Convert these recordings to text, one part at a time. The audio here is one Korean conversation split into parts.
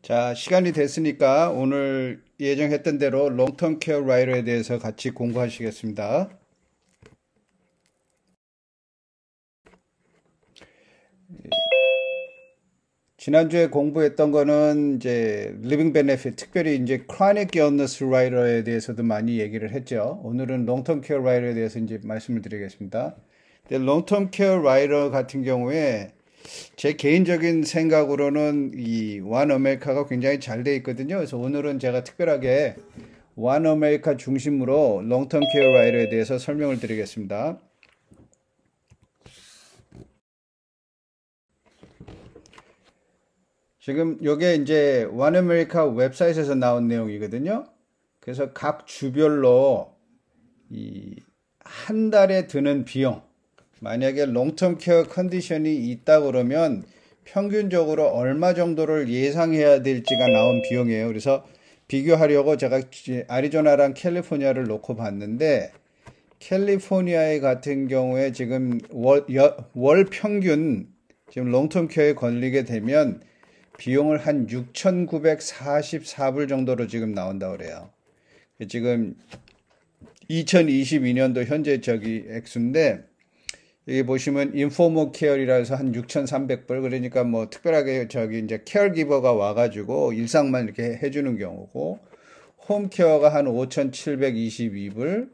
자, 시간이 됐으니까 오늘 예정했던 대로 롱텀 케어 라이더에 대해서 같이 공부하시겠습니다. 지난주에 공부했던 거는 이제 리빙 베네핏, 특별히 이제 크로닉 illness 라이더에 대해서도 많이 얘기를 했죠. 오늘은 롱텀 케어 라이더에 대해서 이제 말씀을 드리겠습니다. 롱텀 케어 라이더 같은 경우에 제 개인적인 생각으로는 이 원 아메리카가 굉장히 잘 돼 있거든요. 그래서 오늘은 제가 특별하게 원 아메리카 중심으로 롱텀 케어 라이더에 대해서 설명을 드리겠습니다. 지금 요게 이제 원 아메리카 웹사이트에서 나온 내용이거든요. 그래서 각 주별로 이 한 달에 드는 비용, 만약에 롱텀 케어 컨디션이 있다 그러면 평균적으로 얼마 정도를 예상해야 될지가 나온 비용이에요. 그래서 비교하려고 제가 아리조나랑 캘리포니아를 놓고 봤는데, 캘리포니아 같은 경우에 지금 월 평균 지금 롱텀 케어에 걸리게 되면 비용을 한 6,944불 정도로 지금 나온다고 그래요. 지금 2022년도 현재 액수인데, 여기 보시면 인포머 케어이라 해서 한 6,300불, 그러니까 뭐 특별하게 이제 케어기버가 와가지고 일상만 이렇게 해주는 경우고, 홈 케어가 한 5,722불,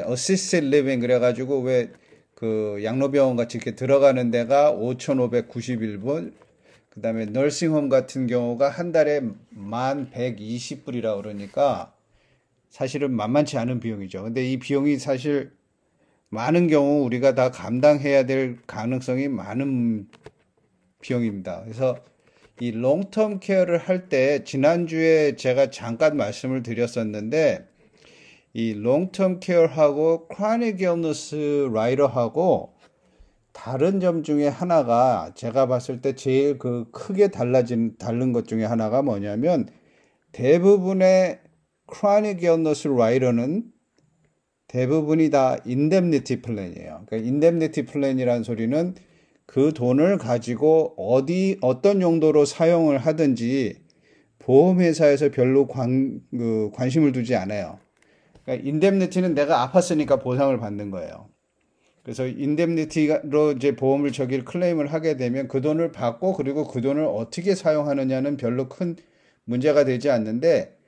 어시스티드 리빙 그래가지고 왜 그 양로병원 같이 이렇게 들어가는 데가 5,591불, 그 다음에 널싱홈 같은 경우가 한 달에 1,120불이라 그러니까 사실은 만만치 않은 비용이죠. 근데 이 비용이 사실 많은 경우 우리가 다 감당해야 될 가능성이 많은 비용입니다. 그래서 이 롱텀 케어를 할 때 지난주에 제가 잠깐 말씀을 드렸었는데, 이 롱텀 케어하고 크로닉 illness 라이더하고 다른 점 중에 하나가, 제가 봤을 때 제일 크게 다른 것 중에 하나가 뭐냐면, 대부분의 크로닉 illness 라이더는 대부분이 다 인뎀니티 플랜이에요. 그러니까 인뎀니티 플랜이라는 소리는 그 돈을 가지고 어떤 용도로 사용을 하든지 보험회사에서 별로 관심을 두지 않아요. 그러니까 인뎀니티는 내가 아팠으니까 보상을 받는 거예요. 그래서 인뎀니티로 이제 보험을 클레임을 하게 되면 그 돈을 받고, 그리고 그 돈을 어떻게 사용하느냐는 별로 큰 문제가 되지 않는데,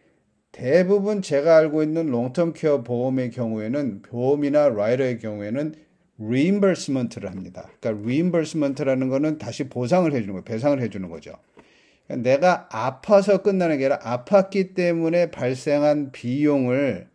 대부분 제가 알고 있는 롱텀 케어 보험의 경우에는, 보험이나 라이더의 경우에는 reimbursement를 합니다. 그러니까 reimbursement라는 거는 다시 보상을 해주는 거예요. 배상을 해주는 거죠. 그러니까 내가 아파서 끝나는 게 아니라 아팠기 때문에 발생한 비용을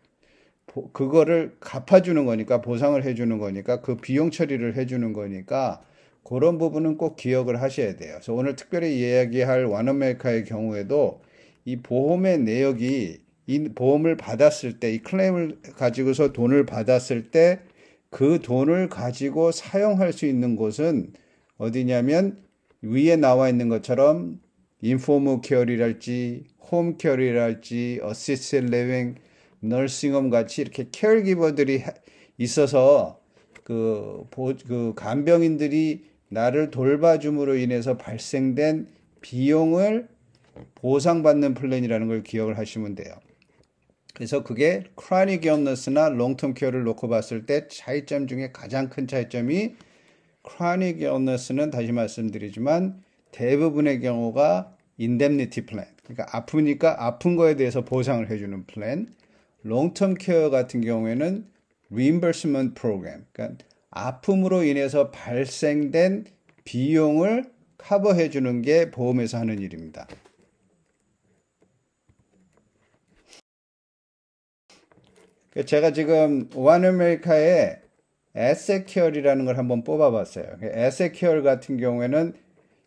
그거를 갚아주는 거니까, 보상을 해주는 거니까, 그 비용 처리를 해주는 거니까 그런 부분은 꼭 기억을 하셔야 돼요. 그래서 오늘 특별히 이야기할 원어메이커의 경우에도 이 보험의 내역이, 이 보험을 받았을 때, 이 클레임을 가지고서 돈을 받았을 때 그 돈을 가지고 사용할 수 있는 곳은 어디냐면, 위에 나와 있는 것처럼 인포머 케어리랄지 홈 케어리랄지 어시스티드 리빙, 널싱홈 같이 이렇게 케어기버들이 있어서 그 간병인들이 나를 돌봐줌으로 인해서 발생된 비용을 보상받는 플랜이라는 걸 기억을 하시면 돼요. 그래서 그게 크로닉 illness나 롱텀 케어를 놓고 봤을 때 차이점 중에 가장 큰 차이점이, 크로닉 illness는 다시 말씀드리지만 대부분의 경우가 인뎀니티 플랜, 그러니까 아프니까 아픈 거에 대해서 보상을 해주는 플랜. 롱텀 케어 같은 경우에는 reimbursement program, 그러니까 아픔으로 인해서 발생된 비용을 커버해 주는 게 보험에서 하는 일입니다. 제가 지금 원 아메리카의 에셋 케어이라는 걸 한번 뽑아봤어요. 에셋 케어 같은 경우에는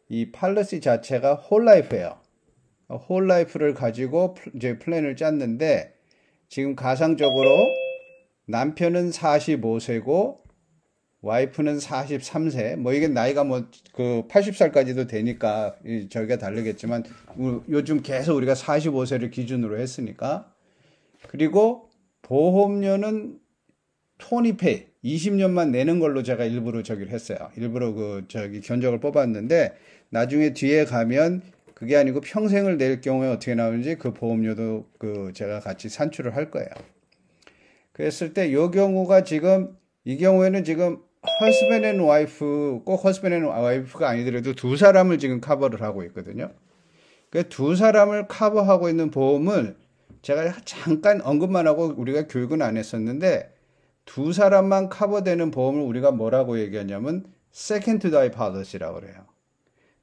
이 팔러시 자체가 홀라이프예요. 홀라이프를 가지고 이제 플랜을 짰는데, 지금 가상적으로 남편은 45세고 와이프는 43세, 뭐 이게 나이가 뭐 80살까지도 되니까 저희가 다르겠지만, 요즘 계속 우리가 45세를 기준으로 했으니까. 그리고 보험료는 토니페이 20년만 내는 걸로 제가 일부러 했어요. 일부러 견적을 뽑았는데, 나중에 뒤에 가면 그게 아니고 평생을 낼 경우에 어떻게 나오는지 그 보험료도 제가 같이 산출을 할 거예요. 그랬을 때 이 경우가 지금 이 경우에는 지금 husband and wife, 꼭 husband and wife가 아니더라도 두 사람을 지금 커버를 하고 있거든요. 그 두 사람을 커버하고 있는 보험을 제가 잠깐 언급만 하고 우리가 교육은 안 했었는데 두 사람만 커버되는 보험을 우리가 뭐라고 얘기하냐면 second to die policy라고 그래요.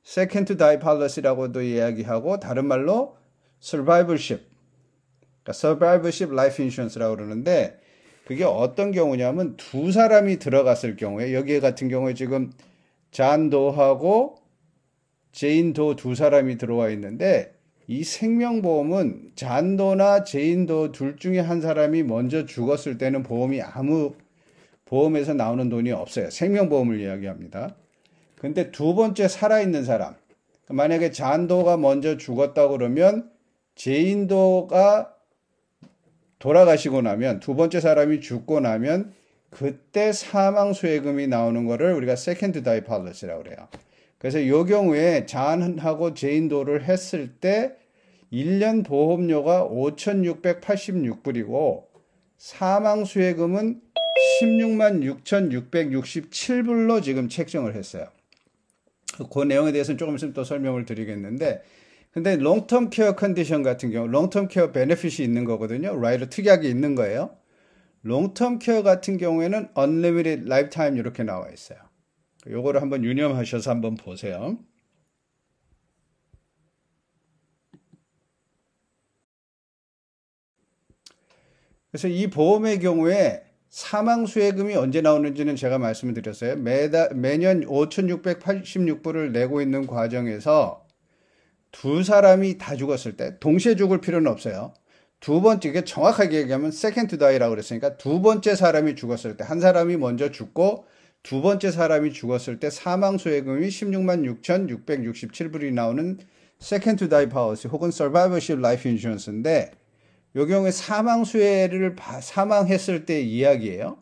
second to die policy라고도 이야기하고 다른 말로 survivorship, 그러니까 survivorship life insurance라고 그러는데 그게 어떤 경우냐면 두 사람이 들어갔을 경우에 여기 같은 경우에 지금 잔 도하고 제인 도 두 사람이 들어와 있는데 이 생명보험은 잔 도나 제인 도 둘 중에 한 사람이 먼저 죽었을 때는 보험이 아무 보험에서 나오는 돈이 없어요. 생명보험을 이야기합니다. 근데 두 번째 살아있는 사람, 만약에 잔 도가 먼저 죽었다고 그러면 제인 도가 돌아가시고 나면 두 번째 사람이 죽고 나면 그때 사망수혜금이 나오는 거를 우리가 second die policy라고 그래요. 그래서 이 경우에 잔하고 제인도를 했을 때 1년 보험료가 5,686불이고 사망수혜금은 166,667불로 지금 책정을 했어요. 그 내용에 대해서는 조금 있으면 또 설명을 드리겠는데 근데 롱텀 케어 컨디션 같은 경우 롱텀 케어 베네핏이 있는 거거든요. 라이더 특약이 있는 거예요. 롱텀 케어 같은 경우에는 unlimited lifetime 이렇게 나와 있어요. 요거를 한번 유념하셔서 한번 보세요. 그래서 이 보험의 경우에 사망수혜금이 언제 나오는지는 제가 말씀을 드렸어요. 매년 5,686불을 내고 있는 과정에서 두 사람이 다 죽었을 때 동시에 죽을 필요는 없어요. 두 번째, 이게 정확하게 얘기하면 second to die라고 그랬으니까 두 번째 사람이 죽었을 때 한 사람이 먼저 죽고 두 번째 사람이 죽었을 때 사망수혜금이 166,667불이 나오는 second to die policy 혹은 survivorship life insurance인데 이 경우에 사망수혜를 사망했을 때 이야기예요.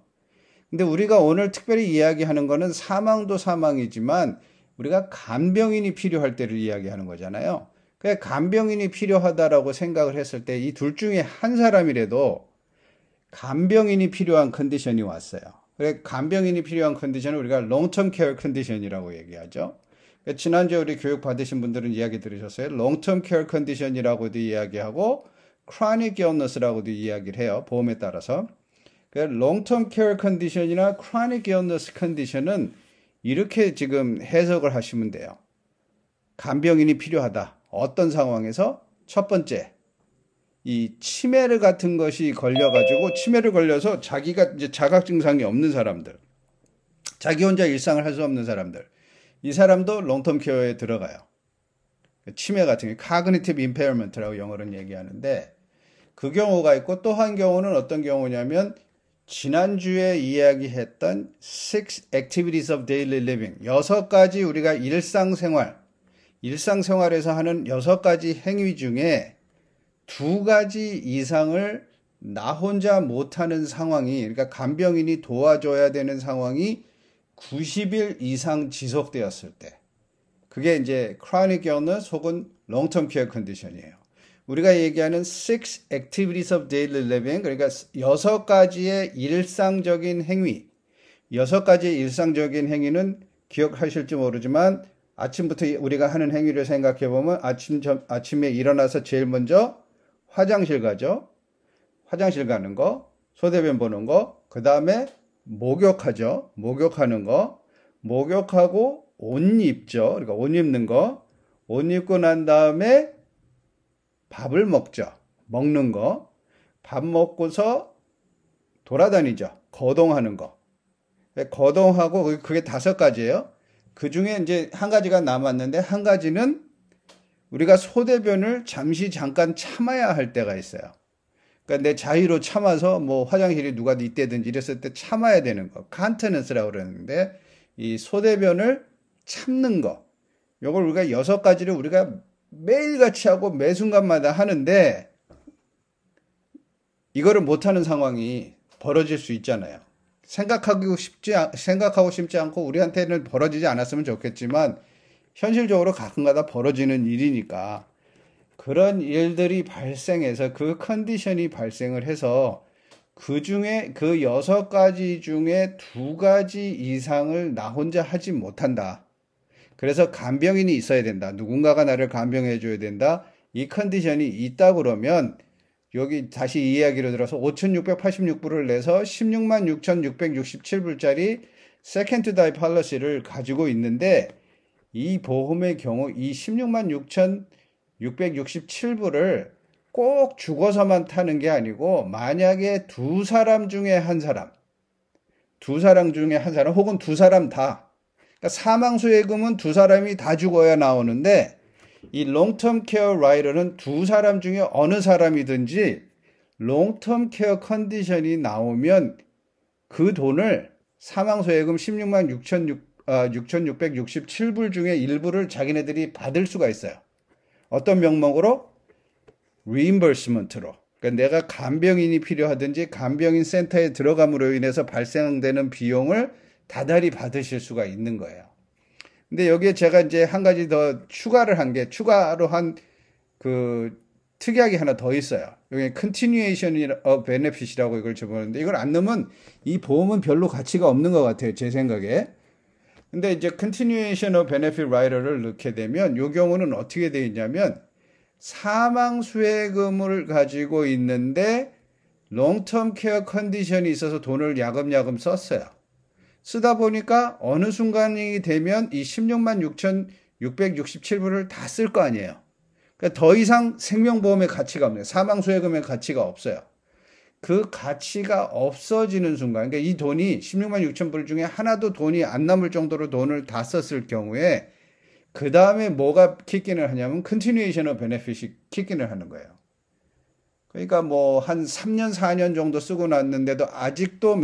근데 우리가 오늘 특별히 이야기하는 거는 사망도 사망이지만 우리가 간병인이 필요할 때를 이야기하는 거잖아요. 그러니까 간병인이 필요하다라고 생각을 했을 때 이 둘 중에 한 사람이라도 간병인이 필요한 컨디션이 왔어요. 그래 간병인이 필요한 컨디션을 우리가 long-term care 컨디션이라고 얘기하죠. 그러니까 지난주에 우리 교육 받으신 분들은 이야기 들으셨어요. long-term care 컨디션이라고도 이야기하고 chronic illness라고도 이야기를 해요. 보험에 따라서. 그러니까 long-term care 컨디션이나 chronic illness 컨디션은 이렇게 지금 해석을 하시면 돼요. 간병인이 필요하다. 어떤 상황에서? 첫 번째, 이 치매를 같은 것이 걸려가지고 치매를 걸려서 자기가 이제 자각 증상이 없는 사람들, 자기 혼자 일상을 할 수 없는 사람들, 이 사람도 롱텀 케어에 들어가요. 치매 같은 게 cognitive impairment라고 영어로는 얘기하는데 그 경우가 있고 또 한 경우는 어떤 경우냐면 지난주에 이야기했던 Six Activities of Daily Living 6가지 우리가 일상생활에서 하는 6가지 행위 중에 2가지 이상을 나 혼자 못하는 상황이 그러니까 간병인이 도와줘야 되는 상황이 90일 이상 지속되었을 때 그게 이제 chronic illness 혹은 long-term care condition이에요. 우리가 얘기하는 Six Activities of Daily Living 그러니까 6가지의 일상적인 행위 6가지의 일상적인 행위는 기억하실지 모르지만 아침부터 우리가 하는 행위를 생각해 보면 아침에 일어나서 제일 먼저 화장실 가죠. 화장실 가는 거, 소대변 보는 거, 그 다음에 목욕하죠. 목욕하는 거, 목욕하고 옷 입죠. 그러니까 옷 입는 거, 옷 입고 난 다음에 밥을 먹죠. 먹는 거, 밥 먹고서 돌아다니죠. 거동하는 거. 거동하고 그게 5가지예요. 그 중에 이제 한 가지가 남았는데 한 가지는 우리가 소대변을 잠깐 참아야 할 때가 있어요. 그러니까 내 자유로 참아서 뭐 화장실이 누가 있대든지 이랬을 때 참아야 되는 거. 컨티넌스라고 그러는데 이 소대변을 참는 거. 요걸 우리가 6가지를 우리가 매일같이 하고 매 순간마다 하는데 이거를 못하는 상황이 벌어질 수 있잖아요. 생각하고 싶지 않고 우리한테는 벌어지지 않았으면 좋겠지만 현실적으로 가끔가다 벌어지는 일이니까 그런 일들이 발생해서 그 컨디션이 발생을 해서 그 중에 그 6가지 중에 2가지 이상을 나 혼자 하지 못한다. 그래서 간병인이 있어야 된다. 누군가가 나를 간병해 줘야 된다. 이 컨디션이 있다 그러면 여기 다시 이 이야기로 들어서 5,686불을 내서 16만 6,667불짜리 세컨드 다이 팔러시를 가지고 있는데 이 보험의 경우 이 16만 6,667불을 꼭 죽어서만 타는 게 아니고 만약에 두 사람 중에 한 사람 혹은 두 사람 다 그러니까 사망수혜금은 두 사람이 다 죽어야 나오는데 이 롱텀 케어 라이더는 두 사람 중에 어느 사람이든지 롱텀 케어 컨디션이 나오면 그 돈을 사망수혜금 16만 6,667불 중에 일부를 자기네들이 받을 수가 있어요. 어떤 명목으로? reimbursement로. 그러니까 내가 간병인이 필요하든지 간병인 센터에 들어감으로 인해서 발생되는 비용을 다달이 받으실 수가 있는 거예요. 근데 여기에 제가 이제 한 가지 더 추가로 한 그 특약이 하나 더 있어요. 여기 continuation of benefit이라고 이걸 적었는데 이걸 안 넣으면 이 보험은 별로 가치가 없는 것 같아요. 제 생각에. 근데 이제 continuation of benefit rider를 넣게 되면 이 경우는 어떻게 되어 있냐면 사망수혜금을 가지고 있는데 롱텀 케어 컨디션이 있어서 돈을 야금야금 썼어요. 쓰다 보니까 어느 순간이 되면 이 16만 6,667불을 다 쓸 거 아니에요. 그러니까 더 이상 생명보험의 가치가 없네요. 사망수혜금의 가치가 없어요. 그 가치가 없어지는 순간, 그러니까 이 돈이 16만 6천 불 중에 하나도 돈이 안 남을 정도로 돈을 다 썼을 경우에 그 다음에 뭐가 킥인을 하냐면 continuation of benefit이 킥인을 하는 거예요. 그러니까 뭐 한 3년 4년 정도 쓰고 났는데도 아직도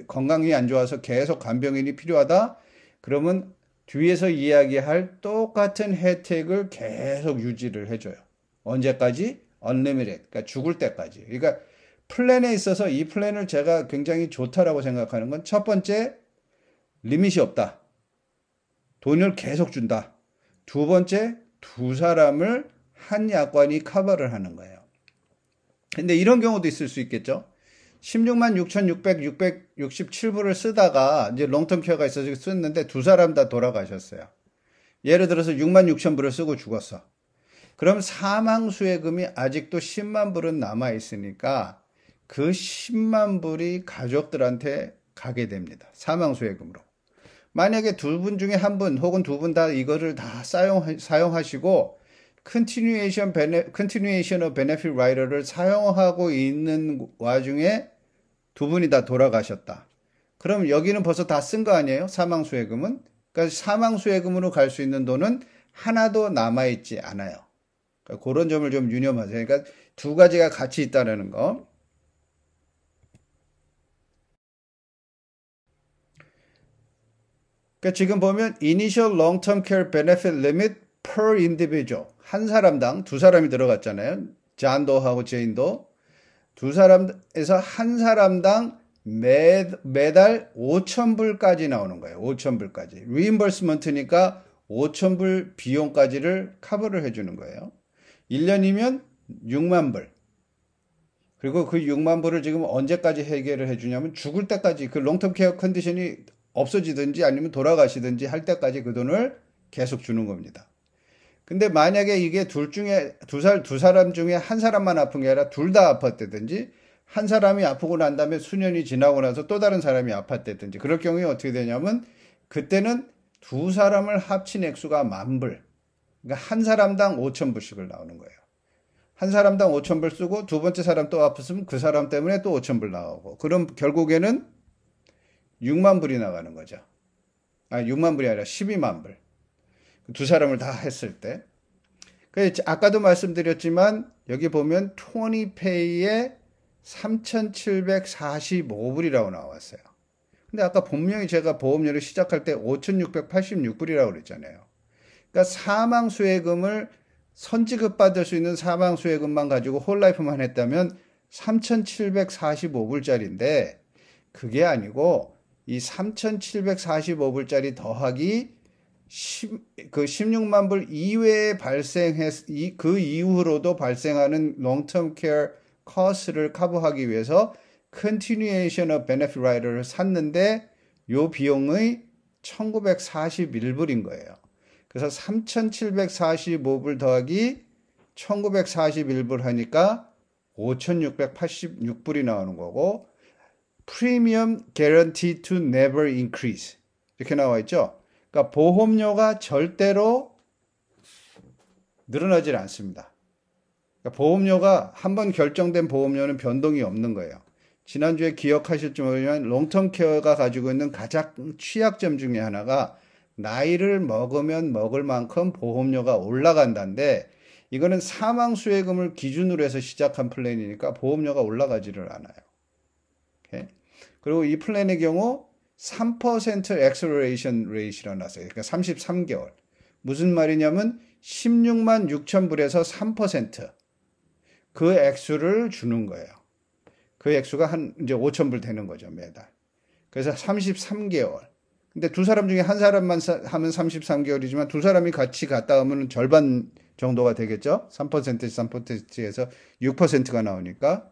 건강이 안 좋아서 계속 간병인이 필요하다. 그러면 뒤에서 이야기할 똑같은 혜택을 계속 유지를 해줘요. 언제까지? unlimited. 그러니까 죽을 때까지. 그러니까 플랜에 있어서 이 플랜을 제가 굉장히 좋다라고 생각하는 건 첫 번째, 리밋이 없다. 돈을 계속 준다. 두 번째, 두 사람을 한 약관이 커버를 하는 거예요. 근데 이런 경우도 있을 수 있겠죠. 16만 6,667불을 쓰다가 이제 롱텀 케어가 있어서 썼는데 두 사람 다 돌아가셨어요. 예를 들어서 6만 6천 불을 쓰고 죽었어. 그럼 사망수혜금이 아직도 10만 불은 남아 있으니까 그 10만 불이 가족들한테 가게 됩니다. 사망수혜금으로. 만약에 두 분 중에 한 분 혹은 두 분 다 이거를 다 사용하시고 continuation of benefit rider를 사용하고 있는 와중에 두 분이 다 돌아가셨다. 그럼 여기는 벌써 다 쓴 거 아니에요? 사망수혜금은. 그러니까 사망수혜금으로 갈 수 있는 돈은 하나도 남아있지 않아요. 그러니까 그런 점을 좀 유념하세요. 그러니까 두 가지가 같이 있다는 거. 그러니까 지금 보면 initial long-term care benefit limit per individual. 한 사람당 두 사람이 들어갔잖아요. 잔도하고 제인도. 두 사람에서 한 사람당 매달 5,000불까지 나오는 거예요. 5,000불까지. reimbursement니까 5,000불 비용까지를 커버를 해주는 거예요. 1년이면 6만 불. 그리고 그 6만 불을 지금 언제까지 해결을 해주냐면 죽을 때까지 그 롱텀 케어 컨디션이 없어지든지 아니면 돌아가시든지 할 때까지 그 돈을 계속 주는 겁니다. 근데 만약에 이게 두 사람 중에 한 사람만 아픈 게 아니라 둘 다 아팠다든지 한 사람이 아프고 난 다음에 수년이 지나고 나서 또 다른 사람이 아팠다든지 그럴 경우에 어떻게 되냐면 그때는 두 사람을 합친 액수가 10,000불. 그러니까 한 사람당 5,000불씩을 나오는 거예요. 한 사람당 5,000불 쓰고 두 번째 사람 또 아팠으면 그 사람 때문에 또 5,000불 나오고 그럼 결국에는 6만 불이 나가는 거죠. 6만 불이 아니라 12만 불. 두 사람을 다 했을 때. 아까도 말씀드렸지만 여기 보면 20페이에 3,745불이라고 나왔어요. 근데 아까 분명히 제가 보험료를 시작할 때 5,686불이라고 그랬잖아요. 그러니까 사망수혜금을 선지급 받을 수 있는 사망수혜금만 가지고 홀라이프만 했다면 3,745불짜리인데 그게 아니고 이 3,745불짜리 더하기 그 16만 불 이외에 그 이후로도 발생하는 롱텀 케어 커스트를 커버하기 위해서 Continuation of Benefit Rider를 샀는데 요 비용의 1941불인 거예요. 그래서 3,745불 더하기 1941불 하니까 5,686불이 나오는 거고 Premium Guaranteed to Never Increase 이렇게 나와 있죠. 그러니까 보험료가 절대로 늘어나질 않습니다. 그러니까 보험료가 한번 결정된 보험료는 변동이 없는 거예요. 지난주에 기억하실지 모르지만 롱텀 케어가 가지고 있는 가장 취약점 중에 하나가 나이를 먹으면 먹을 만큼 보험료가 올라간다는데 이거는 사망수혜금을 기준으로 해서 시작한 플랜이니까 보험료가 올라가지를 않아요. 오케이? 그리고 이 플랜의 경우 3% acceleration rate이라고 나왔어요. 그러니까 33개월. 무슨 말이냐면 16만 6천 불에서 3%. 그 액수를 주는 거예요. 그 액수가 이제 5천 불 되는 거죠, 매달. 그래서 33개월. 근데 두 사람 중에 한 사람만 하면 33개월이지만 두 사람이 같이 갔다 오면 절반 정도가 되겠죠? 3%에서 6%가 나오니까.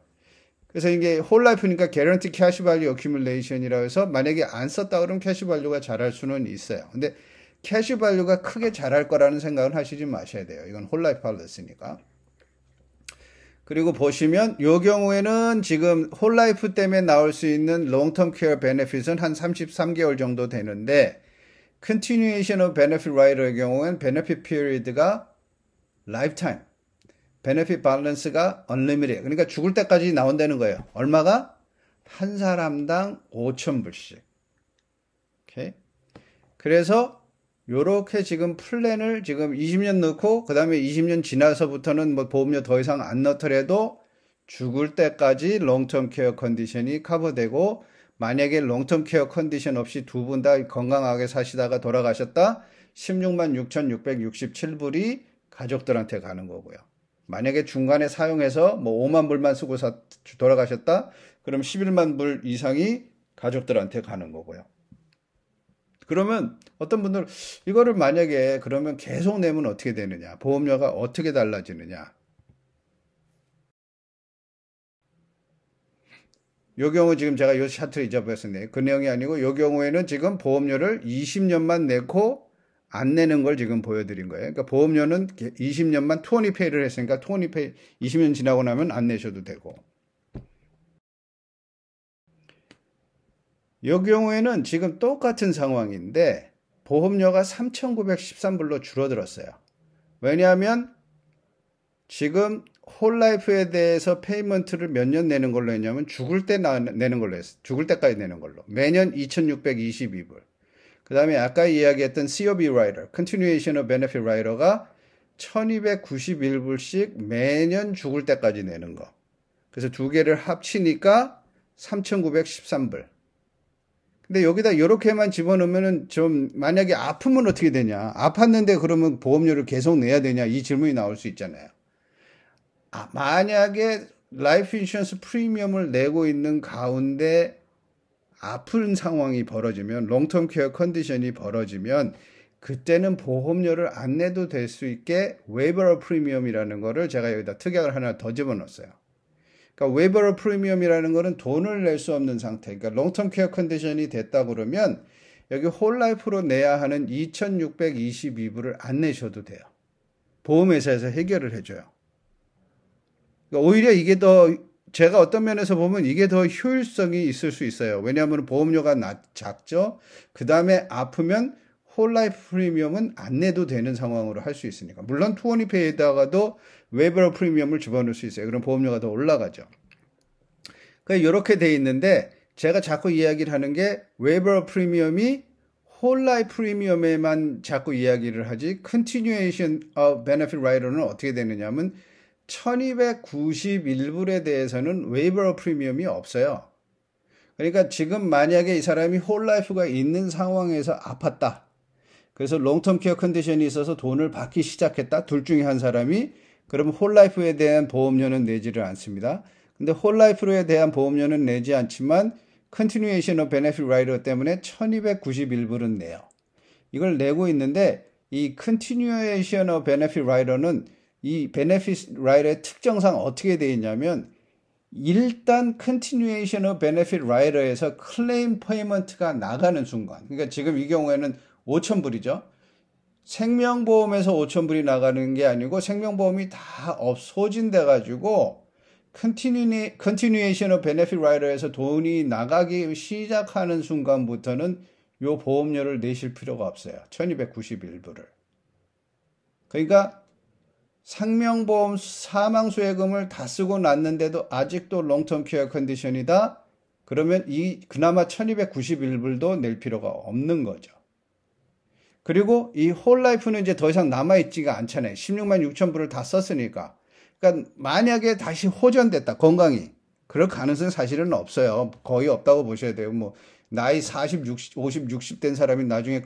그래서 이게 홀라이프니까 개런티 캐시 발류 어큐뮬레이션이라고 해서 만약에 안 썼다 그러면 캐시 발류가 자랄 수는 있어요. 근데 캐시 발류가 크게 자랄 거라는 생각은 하시지 마셔야 돼요. 이건 홀라이프 팔러스니까. 그리고 보시면 이 경우에는 지금 홀라이프 때문에 나올 수 있는 롱텀 케어 베네핏은 한 33개월 정도 되는데 Continuation of Benefit Rider의 경우에는 베네핏 피리드가 라이프타임, 베네핏 밸런스가 unlimited, 그러니까 죽을 때까지 나온다는 거예요. 얼마가? 한 사람당 5,000불씩. 오케이? 그래서 요렇게 지금 플랜을 지금 20년 넣고 그 다음에 20년 지나서부터는 뭐 보험료 더 이상 안 넣더라도 죽을 때까지 롱텀 케어 컨디션이 커버되고 만약에 롱텀 케어 컨디션 없이 두 분 다 건강하게 사시다가 돌아가셨다 16만 6,667불이 가족들한테 가는 거고요. 만약에 중간에 사용해서 뭐 5만 불만 쓰고 돌아가셨다 그럼 11만 불 이상이 가족들한테 가는 거고요. 그러면 어떤 분들 이거를 만약에 그러면 계속 내면 어떻게 되느냐? 보험료가 어떻게 달라지느냐? 요 경우 지금 제가 요 차트를 잊어버렸었네요. 그 내용이 아니고 요 경우에는 지금 보험료를 20년만 내고 안 내는 걸 지금 보여드린 거예요. 그러니까 보험료는 20년만 20페이를 했으니까 20페이 20년 지나고 나면 안 내셔도 되고. 이 경우에는 지금 똑같은 상황인데 보험료가 3,913불로 줄어들었어요. 왜냐하면 지금 홀라이프에 대해서 페이먼트를 몇 년 내는 걸로 했냐면 죽을 때 내는 걸로 했어요. 죽을 때까지 내는 걸로. 매년 2,622불. 그 다음에 아까 이야기했던 COB 라이더, Continuation of Benefit Rider가 1,291불씩 매년 죽을 때까지 내는 거. 그래서 두 개를 합치니까 3,913불. 근데 여기다 이렇게만 집어넣으면은 좀 만약에 아프면 어떻게 되냐? 아팠는데 그러면 보험료를 계속 내야 되냐? 이 질문이 나올 수 있잖아요. 만약에 라이프 인슈런스 프리미엄을 내고 있는 가운데 아픈 상황이 벌어지면 롱텀 케어 컨디션이 벌어지면 그때는 보험료를 안 내도 될 수 있게 웨이버 프리미엄이라는 거를 제가 여기다 특약을 하나 더 집어넣었어요. 그러니까 웨이버 프리미엄이라는 거는 돈을 낼 수 없는 상태. 그러니까 롱텀 케어 컨디션이 됐다 그러면 여기 홀라이프로 내야 하는 2,622불을 안 내셔도 돼요. 보험회사에서 해결을 해줘요. 그러니까 오히려 이게 더 제가 어떤 면에서 보면 이게 더 효율성이 있을 수 있어요. 왜냐하면 보험료가 작죠. 그 다음에 아프면 홀라이프 프리미엄은 안 내도 되는 상황으로 할 수 있으니까. 물론 20페이에다가도 웨이버 프리미엄을 집어넣을 수 있어요. 그럼 보험료가 더 올라가죠. 그러니까 이렇게 돼 있는데 제가 자꾸 이야기를 하는 게 웨이버 프리미엄이 홀라이프 프리미엄에만 자꾸 이야기를 하지 Continuation of Benefit Rider는 어떻게 되느냐면 1,291불에 대해서는 웨이버 프리미엄이 없어요. 그러니까 지금 만약에 이 사람이 홀라이프가 있는 상황에서 아팠다. 그래서 롱텀 케어 컨디션이 있어서 돈을 받기 시작했다. 둘 중에 한 사람이 그러면 홀라이프에 대한 보험료는 내지를 않습니다. 근데 홀라이프에 대한 보험료는 내지 않지만 Continuation of Benefit Rider 때문에 1,291불은 내요. 이걸 내고 있는데 이 Continuation of Benefit Rider는 이 Benefit Rider의 특정상 어떻게 되어 있냐면 일단 Continuation of Benefit Rider에서 클레임 페이먼트가 나가는 순간, 그러니까 지금 이 경우에는 5,000불이죠. 생명보험에서 5,000불이 나가는 게 아니고 생명보험이 다 소진돼 가지고 Continuation of Benefit Rider에서 돈이 나가기 시작하는 순간부터는 요 보험료를 내실 필요가 없어요. 1291불을. 그러니까 생명보험 사망수혜금을 다 쓰고 났는데도 아직도 롱텀 케어 컨디션이다. 그러면 그나마 1291불도 낼 필요가 없는 거죠. 그리고 이 홀라이프는 이제 더 이상 남아있지가 않잖아요. 16만 6천 불을 다 썼으니까. 그러니까 만약에 다시 호전됐다, 건강이. 그럴 가능성은 사실은 없어요. 거의 없다고 보셔야 돼요. 뭐, 나이 40, 60 된 사람이 나중에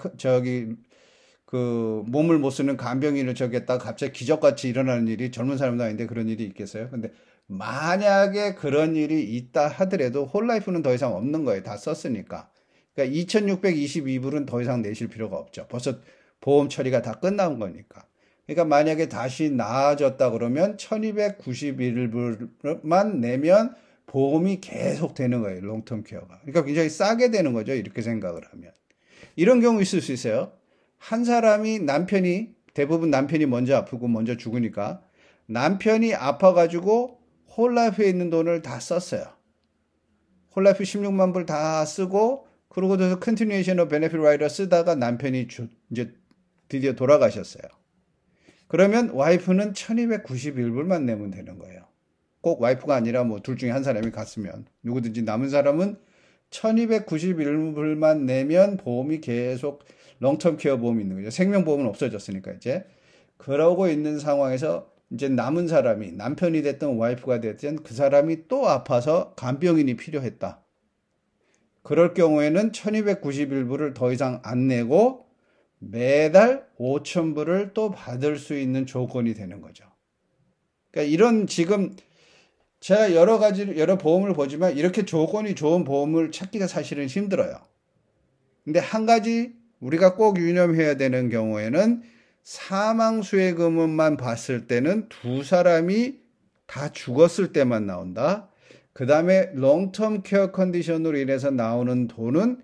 몸을 못 쓰는 간병인을 저겠다 갑자기 기적같이 일어나는 일이 젊은 사람도 아닌데 그런 일이 있겠어요? 근데 만약에 그런 일이 있다 하더라도 홀라이프는 더 이상 없는 거예요. 다 썼으니까. 그러니까 2622불은 더 이상 내실 필요가 없죠. 벌써 보험 처리가 다 끝난 거니까. 그러니까 만약에 다시 나아졌다 그러면 1291불만 내면 보험이 계속 되는 거예요. 롱텀 케어가. 그러니까 굉장히 싸게 되는 거죠. 이렇게 생각을 하면. 이런 경우 있을 수 있어요. 한 사람이 대부분 남편이 먼저 아프고 먼저 죽으니까 남편이 아파가지고 홀라이프에 있는 돈을 다 썼어요. 홀라이프 16만 불 다 쓰고 그러고 나서 Continuation of Benefit Rider 쓰다가 남편이 이제 드디어 돌아가셨어요. 그러면 와이프는 1291불만 내면 되는 거예요. 꼭 와이프가 아니라 뭐 둘 중에 한 사람이 갔으면 누구든지 남은 사람은 1291불만 내면 보험이 계속 롱텀 케어 보험이 있는 거죠. 생명보험은 없어졌으니까 이제. 그러고 있는 상황에서 이제 남은 사람이 남편이 됐든 와이프가 됐든 그 사람이 또 아파서 간병인이 필요했다. 그럴 경우에는 1291불을 더 이상 안 내고 매달 5,000불을 또 받을 수 있는 조건이 되는 거죠. 그러니까 이런 지금 제가 여러 보험을 보지만 이렇게 조건이 좋은 보험을 찾기가 사실은 힘들어요. 근데 한 가지 우리가 꼭 유념해야 되는 경우에는 사망수혜금만 봤을 때는 두 사람이 다 죽었을 때만 나온다. 그 다음에 롱텀 케어 컨디션으로 인해서 나오는 돈은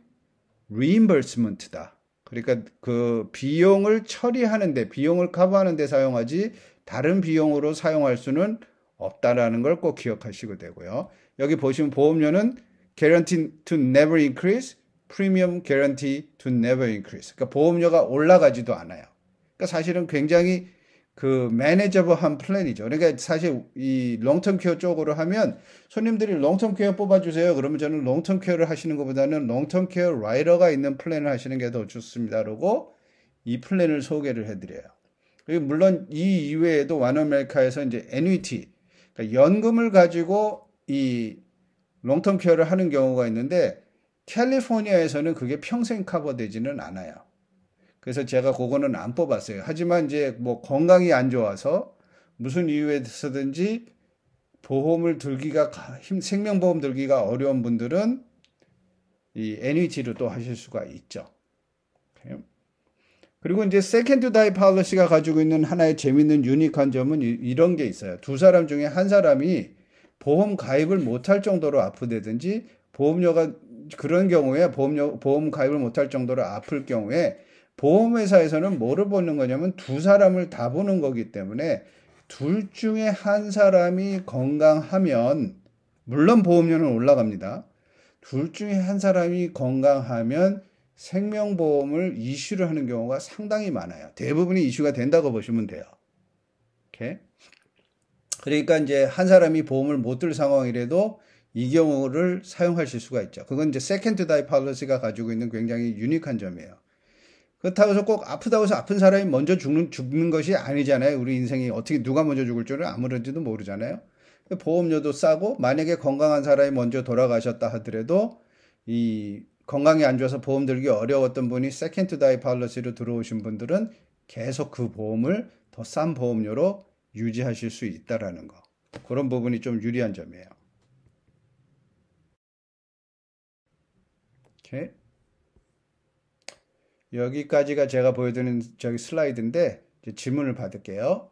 reimbursement다. 그러니까 그 비용을 처리하는데, 비용을 커버하는 데 사용하지 다른 비용으로 사용할 수는 없다라는 걸 꼭 기억하시고 되고요. 여기 보시면 보험료는 guarantee to never increase, premium guarantee to never increase. 그러니까 보험료가 올라가지도 않아요. 그러니까 사실은 굉장히 그 매니저블한 플랜이죠. 그러니까 사실 이 롱텀 케어 쪽으로 하면 손님들이 롱텀 케어 뽑아주세요. 그러면 저는 롱텀 케어를 하시는 것보다는 롱텀 케어 라이더가 있는 플랜을 하시는 게 더 좋습니다. 그러고 이 플랜을 소개를 해드려요. 그리고 물론 이 이외에도 원어메리카에서 이제 애뉴이티, 그러니까 연금을 가지고 이 롱텀 케어를 하는 경우가 있는데 캘리포니아에서는 그게 평생 커버되지는 않아요. 그래서 제가 그거는 안 뽑았어요. 하지만 이제 뭐 건강이 안 좋아서 무슨 이유에서든지 생명보험 들기가 어려운 분들은 이 애뉴이티로 또 하실 수가 있죠. 그리고 이제 세컨드 다이 팔러시가 가지고 있는 하나의 재밌는 유니크한 점은 이런 게 있어요. 두 사람 중에 한 사람이 보험 가입을 못할 정도로 아프다든지 보험료가 그런 경우에 보험 가입을 못할 정도로 아플 경우에 보험회사에서는 뭐를 보는 거냐면 두 사람을 다 보는 거기 때문에 둘 중에 한 사람이 건강하면 물론 보험료는 올라갑니다. 둘 중에 한 사람이 건강하면 생명보험을 이슈를 하는 경우가 상당히 많아요. 대부분이 이슈가 된다고 보시면 돼요. 이렇게. 그러니까 이제 한 사람이 보험을 못 들 상황이라도 이 경우를 사용하실 수가 있죠. 그건 이제 세컨드 다이 팔러시가 가지고 있는 굉장히 유니크한 점이에요. 그렇다고 해서 꼭 아프다고 해서 아픈 사람이 먼저 죽는 것이 아니잖아요. 우리 인생이 어떻게 누가 먼저 죽을 줄은 아무런지도 모르잖아요. 보험료도 싸고 만약에 건강한 사람이 먼저 돌아가셨다 하더라도 이 건강이 안 좋아서 보험 들기 어려웠던 분이 세컨드 다이 팔러시로 들어오신 분들은 계속 그 보험을 더 싼 보험료로 유지하실 수 있다라는 거. 그런 부분이 좀 유리한 점이에요. 오케이. 여기까지가 제가 보여드리는 저기 슬라이드인데 이제 질문을 받을게요.